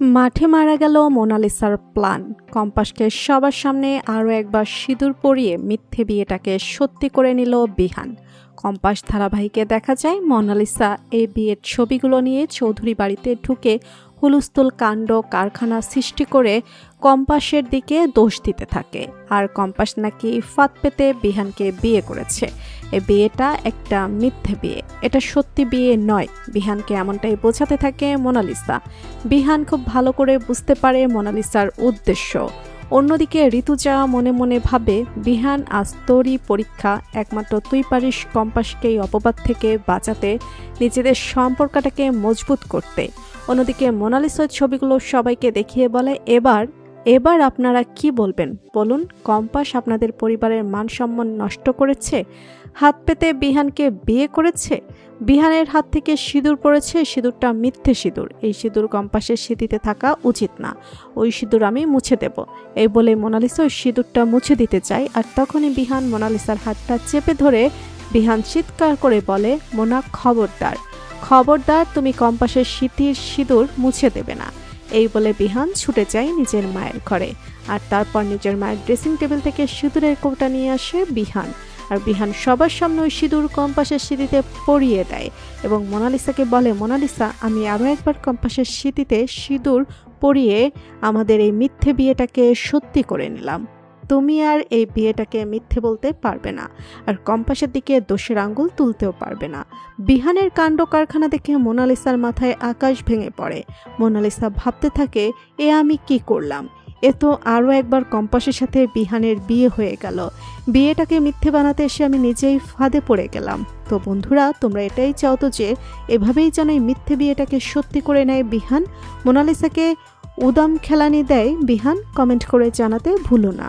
মাঠে মারা গেল মোনালিসার প্ল্যান। কম্পাসকে সবার সামনে আরও একবার সিঁদুর পরিয়ে মিথ্যে বিয়েটাকে সত্যি করে নিল বিহান। কম্পাস ধারাবাহিকে দেখা যায় মোনালিসা এই বিয়ের ছবিগুলো নিয়ে চৌধুরী বাড়িতে ঢুকে হুলস্থুল কাণ্ড কারখানা সৃষ্টি করে কম্পাসের দিকে দোষ দিতে থাকে। আর কম্পাস নাকি ফাঁদ পেতে বিহানকে বিয়ে করেছে। এই বিয়েটা একটা মিথ্যে বিয়ে, এটা সত্যি বিয়ে নয়। বিহানকে এমনটাই বোঝাতে থাকে মোনালিসা। বিহান খুব ভালো করে বুঝতে পারে মোনালিসার উদ্দেশ্য। অন্যদিকে ঋতুজা মনে মনে ভাবে, বিহান আজ তোরই পরীক্ষা, একমাত্র তুই পারিস কম্পাসকে এই অপবাদ থেকে বাঁচাতে, নিজেদের সম্পর্কটাকে মজবুত করতে। অন্যদিকে মোনালিসার ছবিগুলো সবাইকে দেখিয়ে বলে, এবার আপনারা কি বলবেন বলুন, কম্পাস আপনাদের পরিবারের মান সম্মান নষ্ট করেছে, হাত পেতে বিহানকে বিয়ে করেছে, বিহানের হাত থেকে সিঁদুর পড়েছে, সিঁদুরটা মিথ্যে সিঁদুর, এই সিঁদুর কম্পাসের স্মৃতিতে থাকা উচিত না, ওই সিঁদুর আমি মুছে দেব। এই বলে মোনালিসা ওই সিঁদুরটা মুছে দিতে চায়। আর তখনই বিহান মোনালিসার হাতটা চেপে ধরে বিহান চিৎকার করে বলে, মোনা খবরদার, তুমি কম্পাসের স্মৃতির সিঁদুর মুছে দেবে না। এই বলে বিহান ছুটে যায় নিজের মায়ের ঘরে। আর তারপর নিজের মায়ের ড্রেসিং টেবিল থেকে সিঁদুরের কৌটা নিয়ে আসে বিহান। আর বিহান সবার সামনে ওই সিঁদুর কম্পাসের স্মৃতিতে পরিয়ে দেয় এবং মোনালিসাকে বলে, মোনালিসা, আমি আরও একবার কম্পাসের স্মৃতিতে সিঁদুর পরিয়ে আমাদের এই মিথ্যে বিয়েটাকে সত্যি করে নিলাম। তুমি আর এই বিয়েটাকে মিথ্যে বলতে পারবে না, আর কম্পাসের দিকে দোষের আঙ্গুল তুলতেও পারবে না। বিহানের কাণ্ড কারখানা দেখে মোনালিসার মাথায় আকাশ ভেঙে পড়ে। মোনালিসা ভাবতে থাকে, এ আমি কি করলাম? এ তো আরও একবার কম্পাসের সাথে বিহানের বিয়ে হয়ে গেল। বিয়েটাকে মিথ্যে বানাতে এসে আমি নিজেই ফাঁদে পড়ে গেলাম। তো বন্ধুরা, তোমরা এটাই চাও তো যে এভাবেই যেন এই মিথ্যে বিয়েটাকে সত্যি করে নেয় বিহান, মোনালিসাকে উদাম খেলানি দেয় বিহান? কমেন্ট করে জানাতে ভুলো না।